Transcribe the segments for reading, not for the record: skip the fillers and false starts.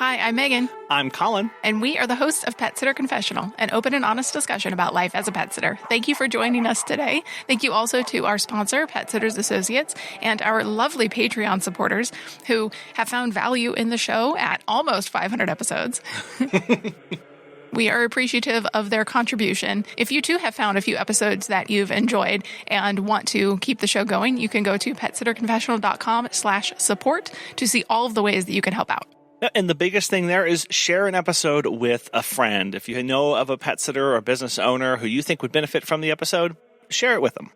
Hi, I'm Megan. I'm Colin. And we are the hosts of Pet Sitter Confessional, an open and honest discussion about life as a pet sitter. Thank you for joining us today. Thank you also to our sponsor, Pet Sitters Associates, and our lovely Patreon supporters who have found value in the show at almost 500 episodes. We are appreciative of their contribution. If you too have found a few episodes that you've enjoyed and want to keep the show going, you can go to petsitterconfessional.com/support to see all of the ways that you can help out. And the biggest thing there is share an episode with a friend. If you know of a pet sitter or a business owner who you think would benefit from the episode, share it with them.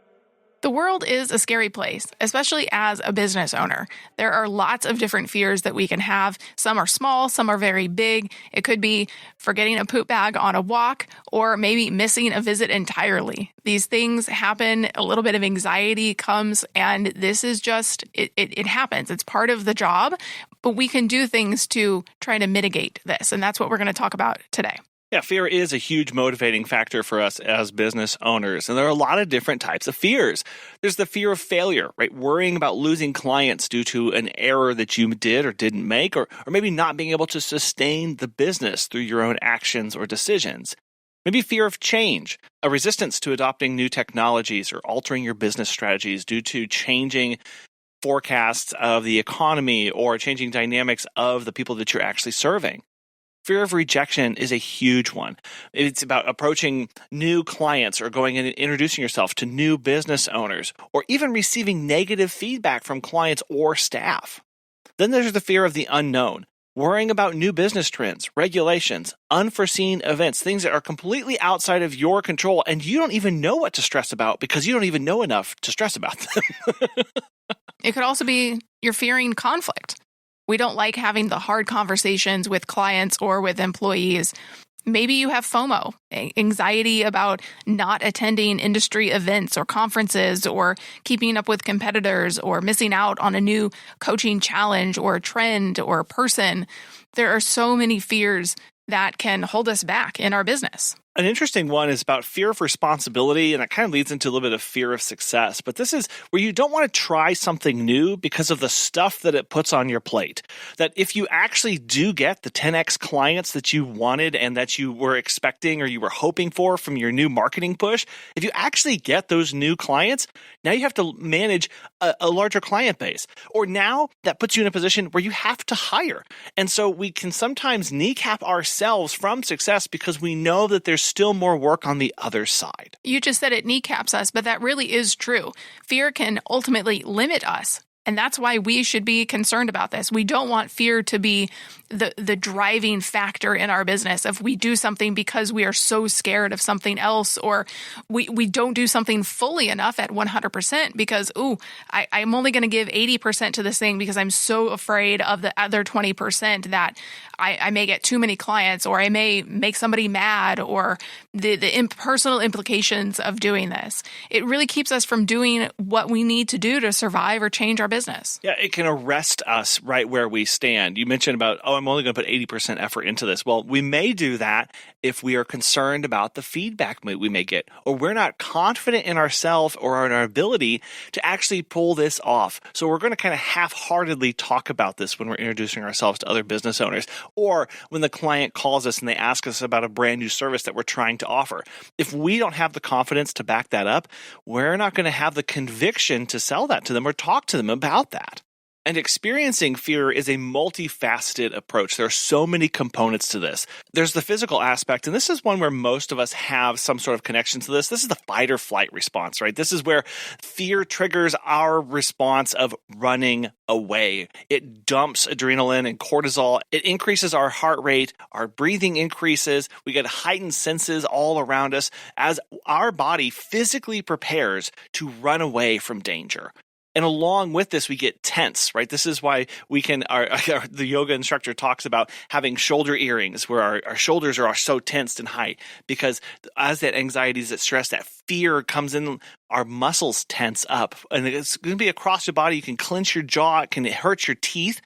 The world is a scary place, especially as a business owner. There are lots of different fears that we can have. Some are small, some are very big. It could be forgetting a poop bag on a walk or maybe missing a visit entirely. These things happen. A little bit of anxiety comes, and this is just, it happens. It's part of the job, but we can do things to try to mitigate this. And that's what we're going to talk about today. Yeah, fear is a huge motivating factor for us as business owners. And there are a lot of different types of fears. There's the fear of failure, right? Worrying about losing clients due to an error that you did or didn't make, or maybe not being able to sustain the business through your own actions or decisions. Maybe fear of change, a resistance to adopting new technologies or altering your business strategies due to changing forecasts of the economy or changing dynamics of the people that you're actually serving. Fear of rejection is a huge one. It's about approaching new clients or going in and introducing yourself to new business owners, or even receiving negative feedback from clients or staff. Then there's the fear of the unknown, worrying about new business trends, regulations, unforeseen events, things that are completely outside of your control, and you don't even know what to stress about because you don't even know enough to stress about them. It could also be you're fearing conflict. We don't like having the hard conversations with clients or with employees. Maybe you have FOMO, anxiety about not attending industry events or conferences or keeping up with competitors or missing out on a new coaching challenge or a trend or a person. There are so many fears that can hold us back in our business. An interesting one is about fear of responsibility, and that kind of leads into a little bit of fear of success. But this is where you don't want to try something new because of the stuff that it puts on your plate. That if you actually do get the 10x clients that you wanted and that you were expecting or you were hoping for from your new marketing push, if you actually get those new clients, now you have to manage a larger client base. Or now that puts you in a position where you have to hire. And so we can sometimes kneecap ourselves from success because we know that there's still more work on the other side. You just said it kneecaps us, but that really is true. Fear can ultimately limit us. And that's why we should be concerned about this. We don't want fear to be the driving factor in our business. If we do something because we are so scared of something else, or we don't do something fully enough at 100% because, I'm only going to give 80% to this thing because I'm so afraid of the other 20% that I may get too many clients, or I may make somebody mad, or the impersonal implications of doing this. It really keeps us from doing what we need to do to survive or change our business. Yeah, it can arrest us right where we stand. You mentioned about, I'm only going to put 80% effort into this. Well, we may do that if we are concerned about the feedback we may get, or we're not confident in ourselves or in our ability to actually pull this off. So we're going to kind of half-heartedly talk about this when we're introducing ourselves to other business owners, or when the client calls us and they ask us about a brand new service that we're trying to offer. If we don't have the confidence to back that up, we're not going to have the conviction to sell that to them or talk to them about that. And experiencing fear is a multifaceted approach. There are so many components to this. There's the physical aspect, and this is one where most of us have some sort of connection to this. This is the fight or flight response, right? This is where fear triggers our response of running away. It dumps adrenaline and cortisol. It increases our heart rate. Our breathing increases. We get heightened senses all around us as our body physically prepares to run away from danger. And along with this, we get tense, right? This is why we can, the yoga instructor talks about having shoulder earrings where our shoulders are so tensed and high, because as that anxiety, that stress, that fear comes in, our muscles tense up. And it's going to be across your body. You can clench your jaw. It can hurt your teeth.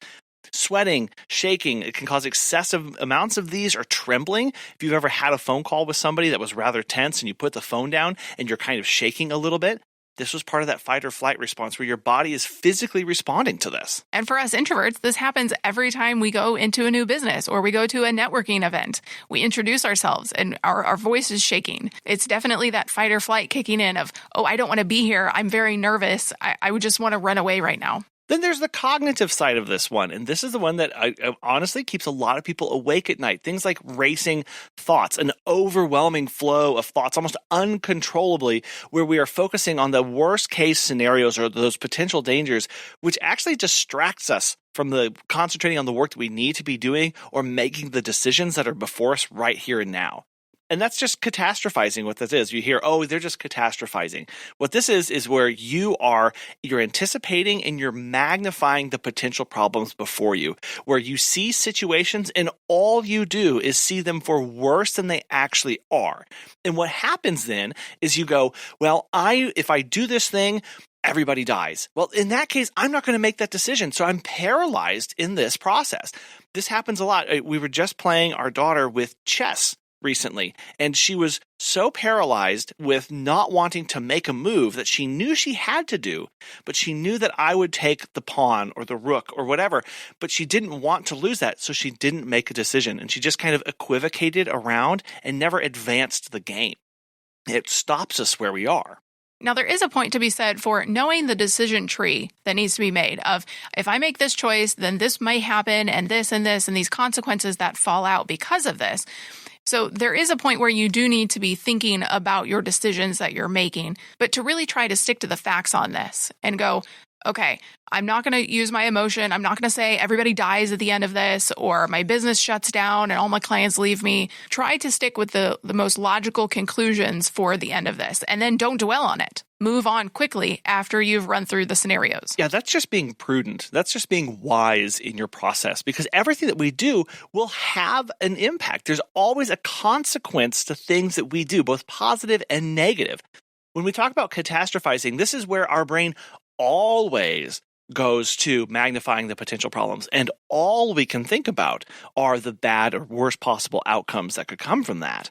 Sweating, shaking, it can cause excessive amounts of these, or trembling. If you've ever had a phone call with somebody that was rather tense and you put the phone down and you're kind of shaking a little bit, This was part of that fight or flight response where your body is physically responding to this. And for us introverts, this happens every time we go into a new business or we go to a networking event. We introduce ourselves and our voice is shaking. It's definitely that fight or flight kicking in of, oh, I don't want to be here. I'm very nervous. I would just want to run away right now. Then there's the cognitive side of this one. And this is the one that honestly keeps a lot of people awake at night. Things like racing thoughts, an overwhelming flow of thoughts, almost uncontrollably, where we are focusing on the worst case scenarios or those potential dangers, which actually distracts us from the concentrating on the work that we need to be doing or making the decisions that are before us right here and now. And that's just catastrophizing what this is. You hear, oh, they're just catastrophizing. What this is where you're anticipating and you're magnifying the potential problems before you, where you see situations and all you do is see them for worse than they actually are. And what happens then is you go, well, if I do this thing, everybody dies. Well, in that case, I'm not going to make that decision. So I'm paralyzed in this process. This happens a lot. We were just playing our daughter with chess recently, and she was so paralyzed with not wanting to make a move that she knew she had to do, but she knew that I would take the pawn or the rook or whatever, but she didn't want to lose that, so she didn't make a decision, and she just kind of equivocated around and never advanced the game. It stops us where we are. Now, there is a point to be said for knowing the decision tree that needs to be made of, if I make this choice, then this may happen, and this and this, and these consequences that fall out because of this. So there is a point where you do need to be thinking about your decisions that you're making, but to really try to stick to the facts on this and go, okay, I'm not going to use my emotion. I'm not going to say everybody dies at the end of this or my business shuts down and all my clients leave me. Try to stick with the most logical conclusions for the end of this, and then don't dwell on it. Move on quickly after you've run through the scenarios. Yeah, that's just being prudent. That's just being wise in your process, because everything that we do will have an impact. There's always a consequence to things that we do, both positive and negative. When we talk about catastrophizing, this is where our brain always goes to magnifying the potential problems, and all we can think about are the bad or worst possible outcomes that could come from that.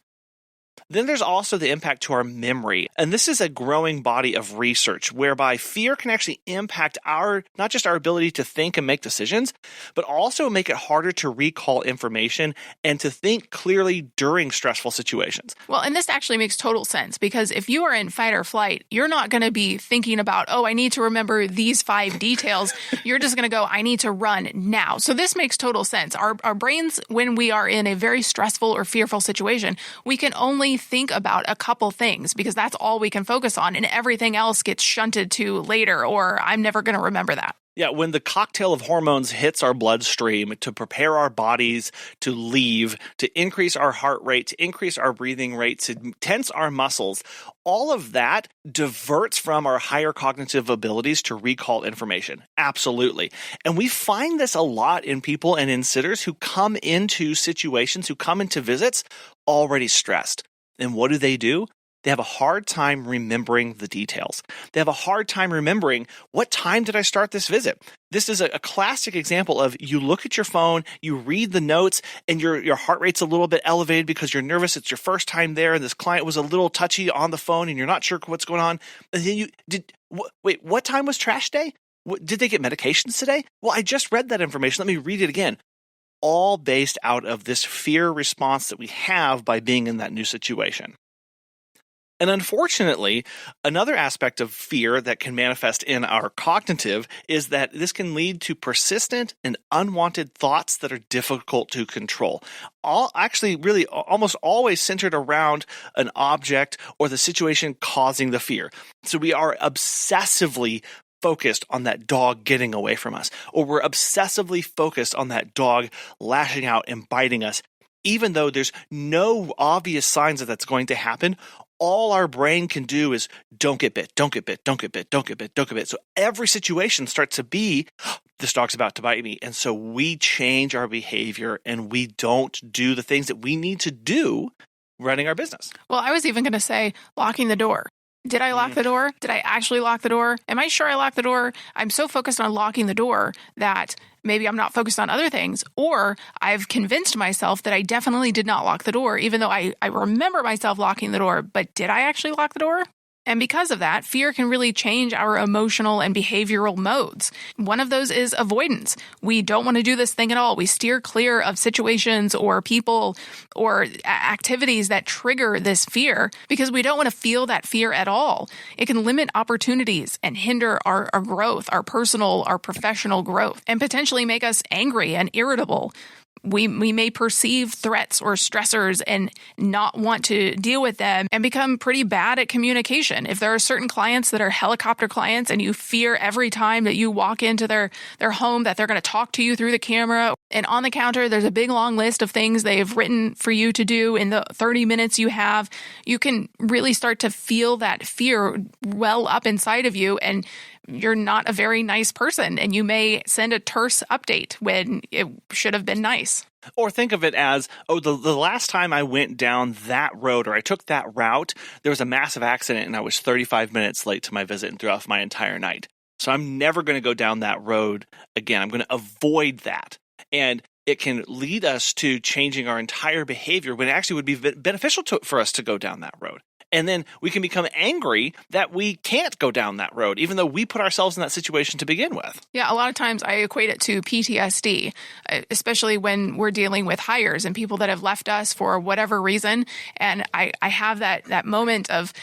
Then there's also the impact to our memory. And this is a growing body of research whereby fear can actually impact not just our ability to think and make decisions, but also make it harder to recall information and to think clearly during stressful situations. Well, and this actually makes total sense, because if you are in fight or flight, you're not going to be thinking about, oh, I need to remember these 5 details. You're just going to go, I need to run now. So this makes total sense. Our brains, when we are in a very stressful or fearful situation, we can only think about a couple things because that's all we can focus on, and everything else gets shunted to later, or I'm never going to remember that. Yeah, when the cocktail of hormones hits our bloodstream to prepare our bodies to leave, to increase our heart rate, to increase our breathing rate, to tense our muscles, all of that diverts from our higher cognitive abilities to recall information. Absolutely. And we find this a lot in people and in sitters who come into situations, who come into visits already stressed. And what do? They have a hard time remembering the details. They have a hard time remembering, what time did I start this visit? This is a classic example of, you look at your phone, you read the notes, and your heart rate's a little bit elevated because you're nervous. It's your first time there, and this client was a little touchy on the phone, and you're not sure what's going on. And then wait, what time was trash day? Did they get medications today? Well, I just read that information. Let me read it again. All based out of this fear response that we have by being in that new situation. And unfortunately, another aspect of fear that can manifest in our cognitive is that this can lead to persistent and unwanted thoughts that are difficult to control. Really almost always centered around an object or the situation causing the fear. So we are obsessively focused on that dog getting away from us, or we're obsessively focused on that dog lashing out and biting us, even though there's no obvious signs that that's going to happen. All our brain can do is don't get bit, don't get bit, don't get bit, don't get bit, don't get bit. So every situation starts to be, this dog's about to bite me. And so we change our behavior and we don't do the things that we need to do running our business. Well, I was even going to say locking the door. Did I lock the door? Did I actually lock the door? Am I sure I locked the door? I'm so focused on locking the door that maybe I'm not focused on other things, or I've convinced myself that I definitely did not lock the door, even though I remember myself locking the door. But did I actually lock the door? And because of that, fear can really change our emotional and behavioral modes. One of those is avoidance. We don't want to do this thing at all. We steer clear of situations or people or activities that trigger this fear because we don't want to feel that fear at all. It can limit opportunities and hinder our growth, our personal, our professional growth, and potentially make us angry and irritable. We may perceive threats or stressors and not want to deal with them and become pretty bad at communication. If there are certain clients that are helicopter clients and you fear every time that you walk into their home that they're going to talk to you through the camera, and on the counter there's a big long list of things they've written for you to do in the 30 minutes you have, you can really start to feel that fear well up inside of you, and you're not a very nice person, and you may send a terse update when it should have been nice. Or think of it as, the last time I went down that road or I took that route, there was a massive accident and I was 35 minutes late to my visit and threw off my entire night. So I'm never going to go down that road again. I'm going to avoid that. And it can lead us to changing our entire behavior when it actually would be beneficial for us to go down that road. And then we can become angry that we can't go down that road, even though we put ourselves in that situation to begin with. Yeah, a lot of times I equate it to PTSD, especially when we're dealing with hires and people that have left us for whatever reason. And I have that moment of,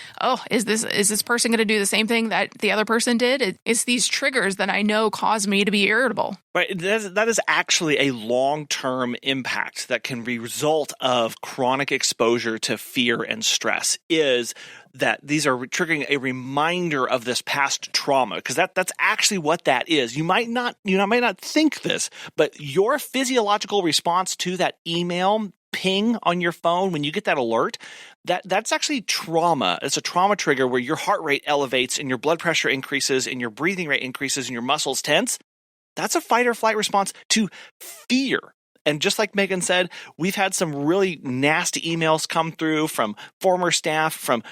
is this person going to do the same thing that the other person did? It's these triggers that I know cause me to be irritable. Right. That is actually a long-term impact that can be a result of chronic exposure to fear and stress, is that these are triggering a reminder of this past trauma, because that's actually what that is. You might not think this, but your physiological response to that email ping on your phone when you get that alert, that's actually trauma. It's a trauma trigger where your heart rate elevates and your blood pressure increases and your breathing rate increases and your muscles tense. That's a fight or flight response to fear. And just like Megan said, we've had some really nasty emails come through from former staff, from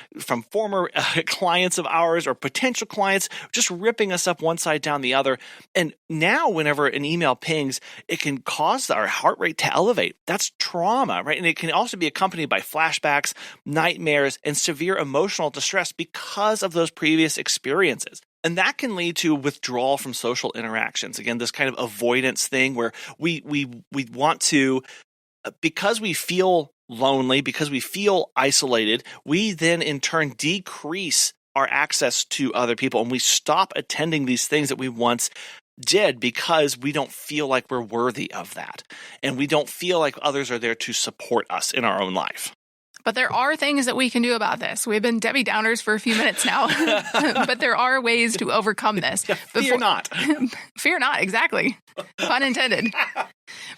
former clients of ours or potential clients, just ripping us up one side down the other. And now whenever an email pings, it can cause our heart rate to elevate. That's trauma, right? And it can also be accompanied by flashbacks, nightmares, and severe emotional distress because of those previous experiences. And that can lead to withdrawal from social interactions. Again, this kind of avoidance thing where we want to, because we feel lonely, because we feel isolated, we then in turn decrease our access to other people, and we stop attending these things that we once did because we don't feel like we're worthy of that. And we don't feel like others are there to support us in our own life. But there are things that we can do about this. We've been Debbie Downers for a few minutes now, but there are ways to overcome this. Yeah, fear not. Fear not, exactly. Pun intended.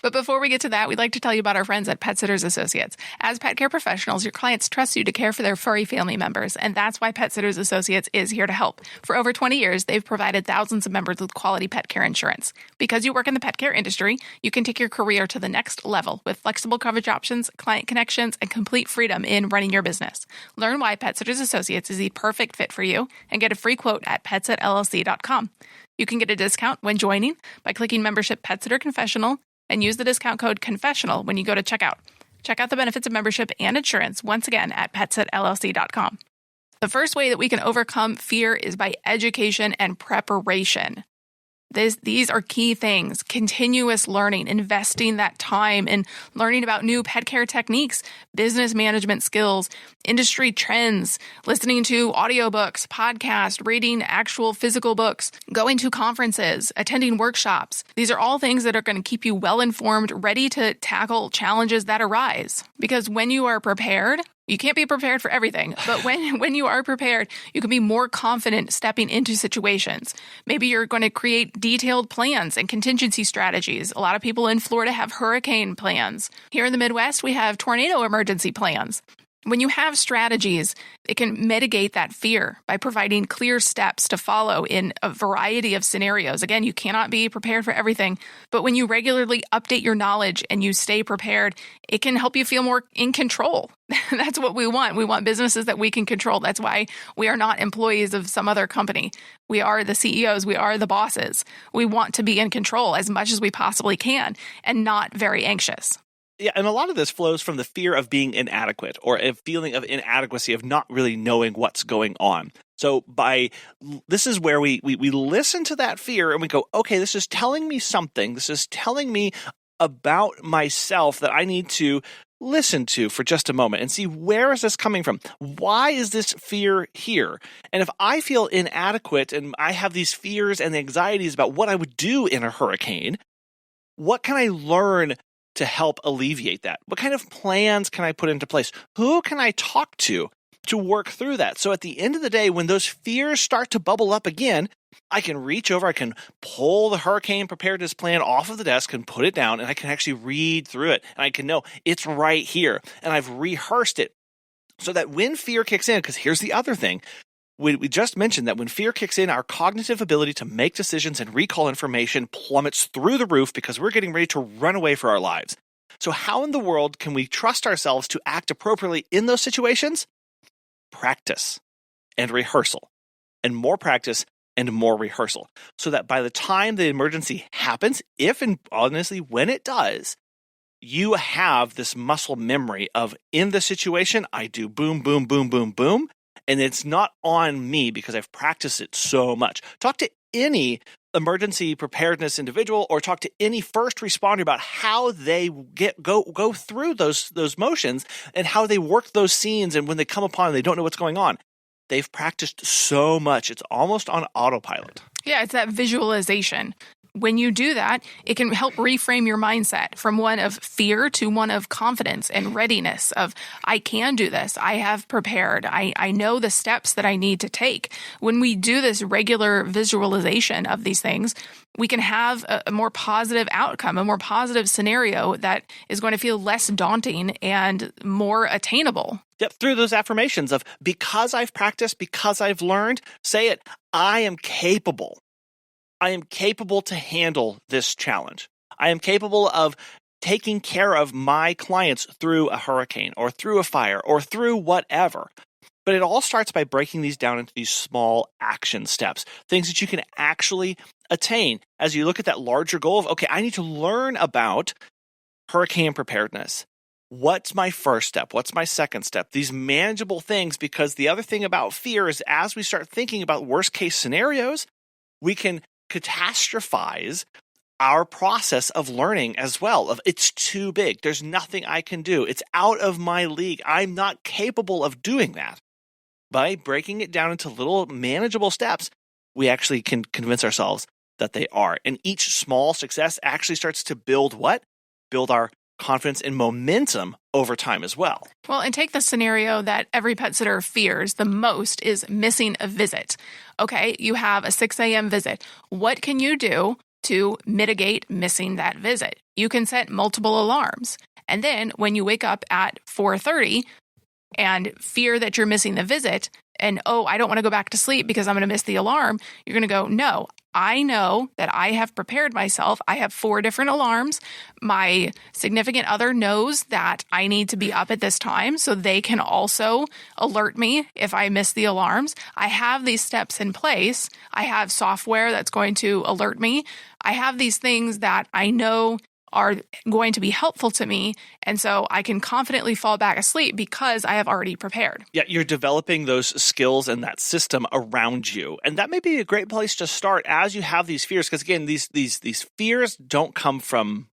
But before we get to that, we'd like to tell you about our friends at Pet Sitters Associates. As pet care professionals, your clients trust you to care for their furry family members, and that's why Pet Sitters Associates is here to help. For over 20 years, they've provided thousands of members with quality pet care insurance. Because you work in the pet care industry, you can take your career to the next level with flexible coverage options, client connections, and complete freedom in running your business. Learn why Pet Sitters Associates is the perfect fit for you and get a free quote at petsitllc.com. You can get a discount when joining by clicking membership Pet Sitter Confessional and use the discount code Confessional when you go to checkout. Check out the benefits of membership and insurance once again at petsitllc.com. The first way that we can overcome fear is by education and preparation. These are key things: continuous learning, investing that time in learning about new pet care techniques, business management skills, industry trends, listening to audiobooks, podcasts, reading actual physical books, going to conferences, attending workshops. These are all things that are going to keep you well informed, ready to tackle challenges that arise. Because when you are prepared, you can't be prepared for everything, but when you are prepared, you can be more confident stepping into situations. Maybe you're going to create detailed plans and contingency strategies. A lot of people in Florida have hurricane plans. Here in the Midwest, we have tornado emergency plans. When you have strategies, it can mitigate that fear by providing clear steps to follow in a variety of scenarios. Again, you cannot be prepared for everything, but when you regularly update your knowledge and you stay prepared, it can help you feel more in control. That's what we want. We want businesses that we can control. That's why we are not employees of some other company. We are the CEOs. We are the bosses. We want to be in control as much as we possibly can and not very anxious. Yeah, and a lot of this flows from the fear of being inadequate or a feeling of inadequacy of not really knowing what's going on. So this is where we listen to that fear and we go, okay, this is telling me something. This is telling me about myself that I need to listen to for just a moment and see, where is this coming from? Why is this fear here? And if I feel inadequate and I have these fears and anxieties about what I would do in a hurricane, what can I learn to help alleviate that? What kind of plans can I put into place? Who can I talk to work through that? So at the end of the day, when those fears start to bubble up again, I can reach over, I can pull the hurricane preparedness plan off of the desk and put it down, and I can actually read through it. And I can know it's right here. And I've rehearsed it so that when fear kicks in, because here's the other thing, we just mentioned that when fear kicks in, our cognitive ability to make decisions and recall information plummets through the roof because we're getting ready to run away for our lives. So how in the world can we trust ourselves to act appropriately in those situations? Practice and rehearsal, and more practice and more rehearsal, so that by the time the emergency happens, if and honestly when it does, you have this muscle memory of, in the situation, I do boom, boom, boom, boom, boom, and it's not on me because I've practiced it so much. Talk to any emergency preparedness individual or talk to any first responder about how they go through those motions and how they work those scenes, and when they come upon them, they don't know what's going on. They've practiced so much. It's almost on autopilot. Yeah, it's that visualization. When you do that, it can help reframe your mindset from one of fear to one of confidence and readiness of, I can do this. I have prepared. I know the steps that I need to take. When we do this regular visualization of these things, we can have a more positive outcome, a more positive scenario that is going to feel less daunting and more attainable. Yep, through those affirmations of, because I've practiced, because I've learned, say it, I am capable. I am capable to handle this challenge. I am capable of taking care of my clients through a hurricane or through a fire or through whatever. But it all starts by breaking these down into these small action steps, things that you can actually attain as you look at that larger goal of, okay, I need to learn about hurricane preparedness. What's my first step? What's my second step? These manageable things, because the other thing about fear is as we start thinking about worst case scenarios, we can catastrophize our process of learning as well. Of, it's too big. There's nothing I can do. It's out of my league. I'm not capable of doing that. By breaking it down into little manageable steps, we actually can convince ourselves that they are. And each small success actually starts to build what? Build our confidence and momentum over time as well. Well, and take the scenario that every pet sitter fears the most is missing a visit. Okay, you have a 6 a.m. visit. What can you do to mitigate missing that visit? You can set multiple alarms. And then when you wake up at 4:30 and fear that you're missing the visit and, oh, I don't want to go back to sleep because I'm going to miss the alarm, you're going to go, no, I know that I have prepared myself. I have 4 different alarms. My significant other knows that I need to be up at this time, so they can also alert me if I miss the alarms. I have these steps in place. I have software that's going to alert me. I have these things that I know are going to be helpful to me, and so I can confidently fall back asleep because I have already prepared. Yeah, you're developing those skills and that system around you, and that may be a great place to start as you have these fears. Because again, these fears don't come from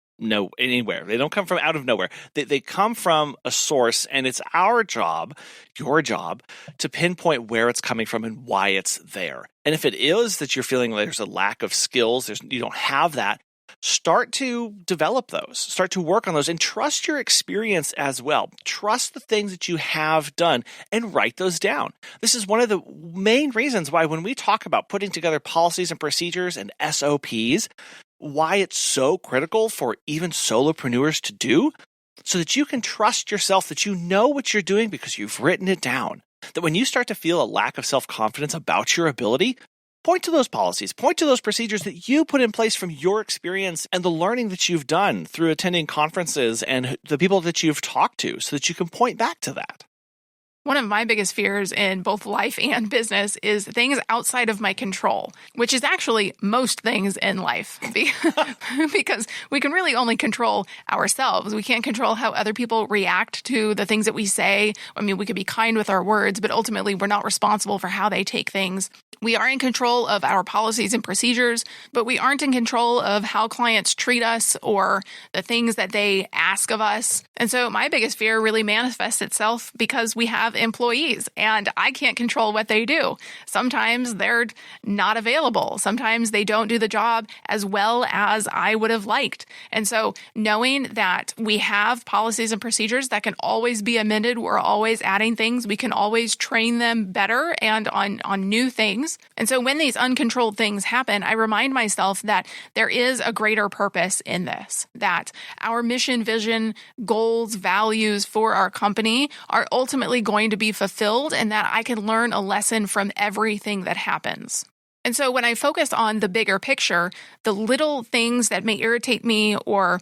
anywhere. They don't come from out of nowhere. They come from a source, and it's our job, your job, to pinpoint where it's coming from and why it's there. And if it is that you're feeling like there's a lack of skills, you don't have that, start to develop those, start to work on those, and trust your experience as well. Trust the things that you have done and write those down. This is one of the main reasons why when we talk about putting together policies and procedures and SOPs, why it's so critical for even solopreneurs to do, so that you can trust yourself that you know what you're doing because you've written it down. That when you start to feel a lack of self-confidence about your ability, point to those policies, point to those procedures that you put in place from your experience and the learning that you've done through attending conferences and the people that you've talked to, so that you can point back to that. One of my biggest fears in both life and business is things outside of my control, which is actually most things in life because we can really only control ourselves. We can't control how other people react to the things that we say. I mean, we could be kind with our words, but ultimately we're not responsible for how they take things. We are in control of our policies and procedures, but we aren't in control of how clients treat us or the things that they ask of us. And so my biggest fear really manifests itself because we have employees and I can't control what they do. Sometimes they're not available. Sometimes they don't do the job as well as I would have liked. And so knowing that we have policies and procedures that can always be amended, we're always adding things, we can always train them better and on new things. And so when these uncontrolled things happen, I remind myself that there is a greater purpose in this, that our mission, vision, goals, values for our company are ultimately going to be fulfilled and that I can learn a lesson from everything that happens. And so when I focus on the bigger picture, the little things that may irritate me or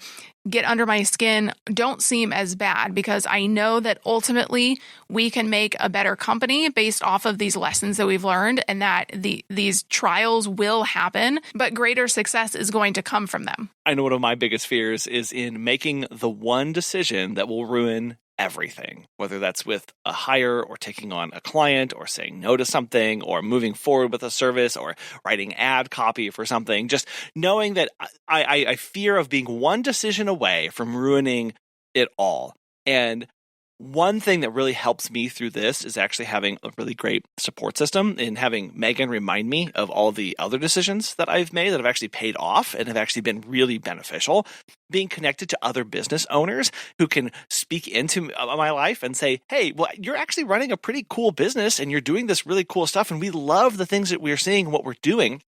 get under my skin don't seem as bad because I know that ultimately we can make a better company based off of these lessons that we've learned and that these trials will happen, but greater success is going to come from them. I know one of my biggest fears is in making the one decision that will ruin everything, whether that's with a hire or taking on a client or saying no to something or moving forward with a service or writing ad copy for something. Just knowing that I fear of being one decision away from ruining it all. And one thing that really helps me through this is actually having a really great support system and having Megan remind me of all the other decisions that I've made that have actually paid off and have actually been really beneficial. Being connected to other business owners who can speak into my life and say, hey, well, you're actually running a pretty cool business and you're doing this really cool stuff. And we love the things that we're seeing and what we're doing.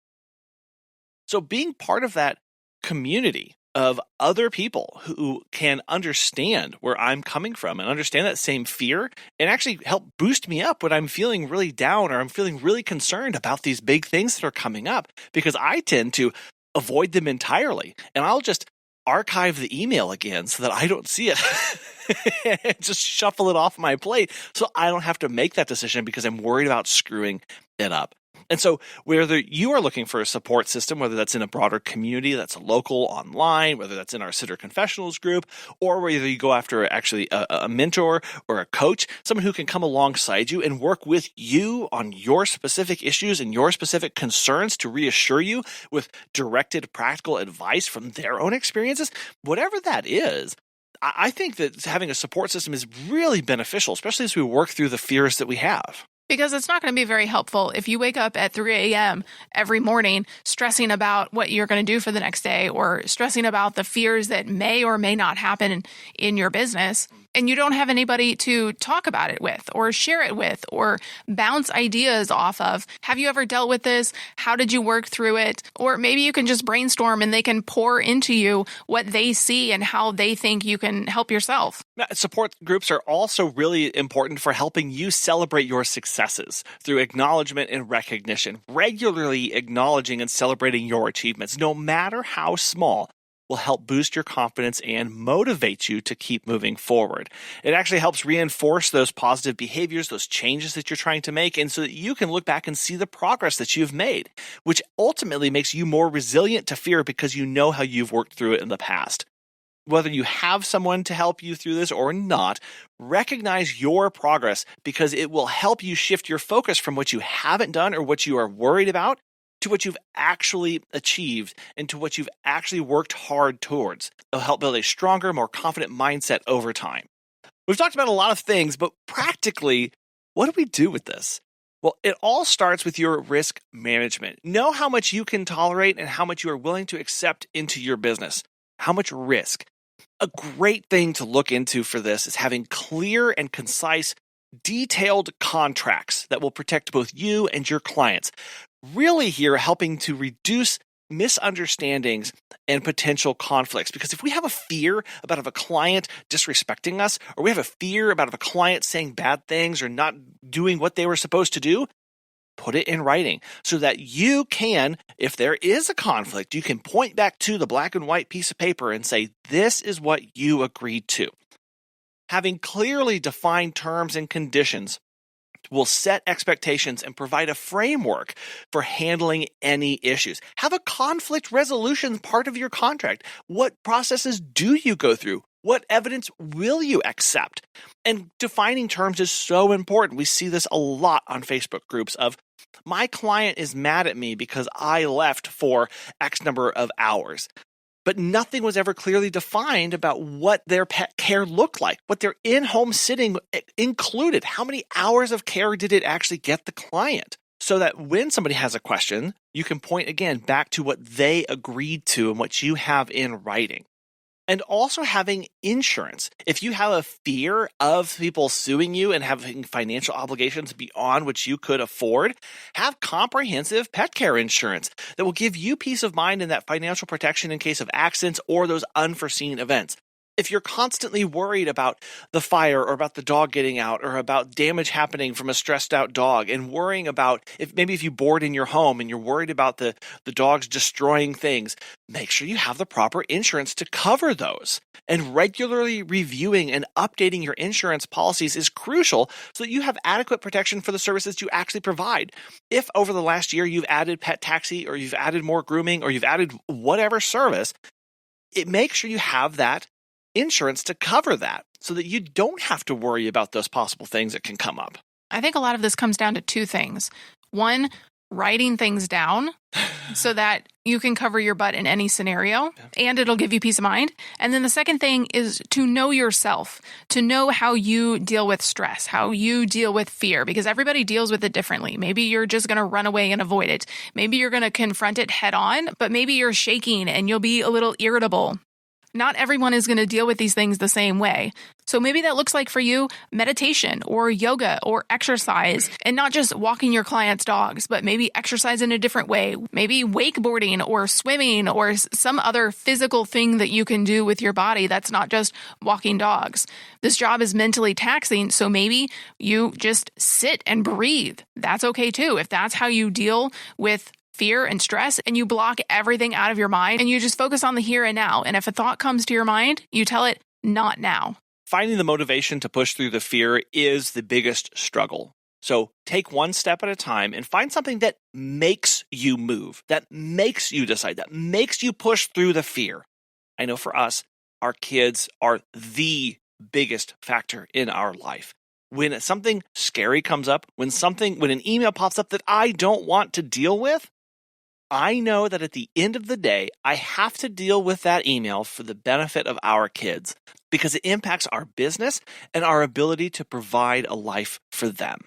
So being part of that community of other people who can understand where I'm coming from and understand that same fear and actually help boost me up when I'm feeling really down or I'm feeling really concerned about these big things that are coming up, because I tend to avoid them entirely. And I'll just archive the email again so that I don't see it and just shuffle it off my plate so I don't have to make that decision because I'm worried about screwing it up. And so whether you are looking for a support system, whether that's in a broader community, that's local, online, whether that's in our Sitter Confessionals group, or whether you go after actually a mentor or a coach, someone who can come alongside you and work with you on your specific issues and your specific concerns to reassure you with directed practical advice from their own experiences, whatever that is, I think that having a support system is really beneficial, especially as we work through the fears that we have. Because it's not going to be very helpful if you wake up at 3 a.m. every morning stressing about what you're going to do for the next day or stressing about the fears that may or may not happen in your business, and you don't have anybody to talk about it with or share it with or bounce ideas off of. Have you ever dealt with this? How did you work through it? Or maybe you can just brainstorm and they can pour into you what they see and how they think you can help yourself. Now, support groups are also really important for helping you celebrate your successes through acknowledgement and recognition. Regularly acknowledging and celebrating your achievements, no matter how small, will help boost your confidence and motivate you to keep moving forward. It actually helps reinforce those positive behaviors, those changes that you're trying to make, and so that you can look back and see the progress that you've made, which ultimately makes you more resilient to fear because you know how you've worked through it in the past. Whether you have someone to help you through this or not, recognize your progress because it will help you shift your focus from what you haven't done or what you are worried about to what you've actually achieved and to what you've actually worked hard towards. It'll help build a stronger, more confident mindset over time. We've talked about a lot of things, but practically, what do we do with this? Well, it all starts with your risk management. Know how much you can tolerate and how much you are willing to accept into your business. How much risk? A great thing to look into for this is having clear and concise, detailed contracts that will protect both you and your clients. Really here helping to reduce misunderstandings and potential conflicts. Because if we have a fear about if a client disrespecting us, or we have a fear about if a client saying bad things or not doing what they were supposed to do, put it in writing so that you can, if there is a conflict, you can point back to the black and white piece of paper and say, this is what you agreed to. Having clearly defined terms and conditions will set expectations and provide a framework for handling any issues. Have a conflict resolution part of your contract. What processes do you go through? What evidence will you accept? And defining terms is so important. We see this a lot on Facebook groups of, my client is mad at me because I left for X number of hours. But nothing was ever clearly defined about what their pet care looked like, what their in-home sitting included. How many hours of care did it actually get the client? So that when somebody has a question, you can point again back to what they agreed to and what you have in writing. And also having insurance. If you have a fear of people suing you and having financial obligations beyond what you could afford, have comprehensive pet care insurance that will give you peace of mind in that financial protection in case of accidents or those unforeseen events. If you're constantly worried about the fire or about the dog getting out or about damage happening from a stressed out dog and worrying about if you board in your home and you're worried about the dogs destroying things, make sure you have the proper insurance to cover those. And regularly reviewing and updating your insurance policies is crucial so that you have adequate protection for the services you actually provide. If over the last year you've added pet taxi or you've added more grooming or you've added whatever service, make sure you have that insurance to cover that so that you don't have to worry about those possible things that can come up. I think a lot of this comes down to two things. One, writing things down so that you can cover your butt in any scenario and it'll give you peace of mind. And then the second thing is to know yourself, to know how you deal with stress, how you deal with fear, because everybody deals with it differently. Maybe you're just going to run away and avoid it. Maybe you're going to confront it head on, but maybe you're shaking and you'll be a little irritable. Not everyone is going to deal with these things the same way. So maybe that looks like for you meditation or yoga or exercise, and not just walking your clients' dogs, but maybe exercise in a different way. Maybe wakeboarding or swimming or some other physical thing that you can do with your body that's not just walking dogs. This job is mentally taxing, so maybe you just sit and breathe. That's okay too. If that's how you deal with fear and stress, and you block everything out of your mind and you just focus on the here and now. And if a thought comes to your mind, you tell it, not now. Finding the motivation to push through the fear is the biggest struggle. So take one step at a time and find something that makes you move, that makes you decide, that makes you push through the fear. I know for us, our kids are the biggest factor in our life. When something scary comes up, when an email pops up that I don't want to deal with, I know that at the end of the day, I have to deal with that email for the benefit of our kids because it impacts our business and our ability to provide a life for them.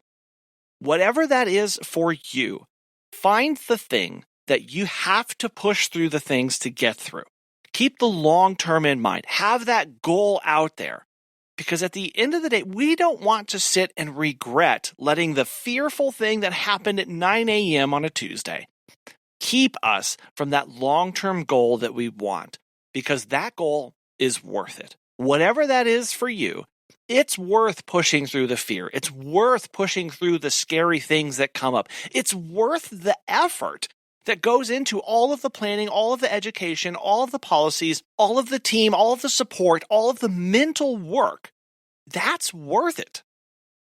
Whatever that is for you, find the thing that you have to push through the things to get through. Keep the long term in mind. Have that goal out there. Because at the end of the day, we don't want to sit and regret letting the fearful thing that happened at 9 a.m. on a Tuesday keep us from that long-term goal that we want, because that goal is worth it. Whatever that is for you, it's worth pushing through the fear. It's worth pushing through the scary things that come up. It's worth the effort that goes into all of the planning, all of the education, all of the policies, all of the team, all of the support, all of the mental work. That's worth it.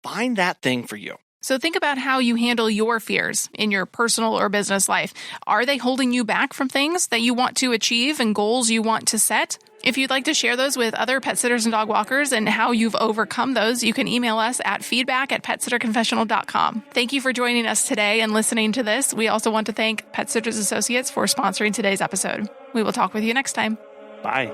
Find that thing for you. So think about how you handle your fears in your personal or business life. Are they holding you back from things that you want to achieve and goals you want to set? If you'd like to share those with other pet sitters and dog walkers and how you've overcome those, you can email us at feedback@petsitterconfessional.com. Thank you for joining us today and listening to this. We also want to thank Pet Sitters Associates for sponsoring today's episode. We will talk with you next time. Bye.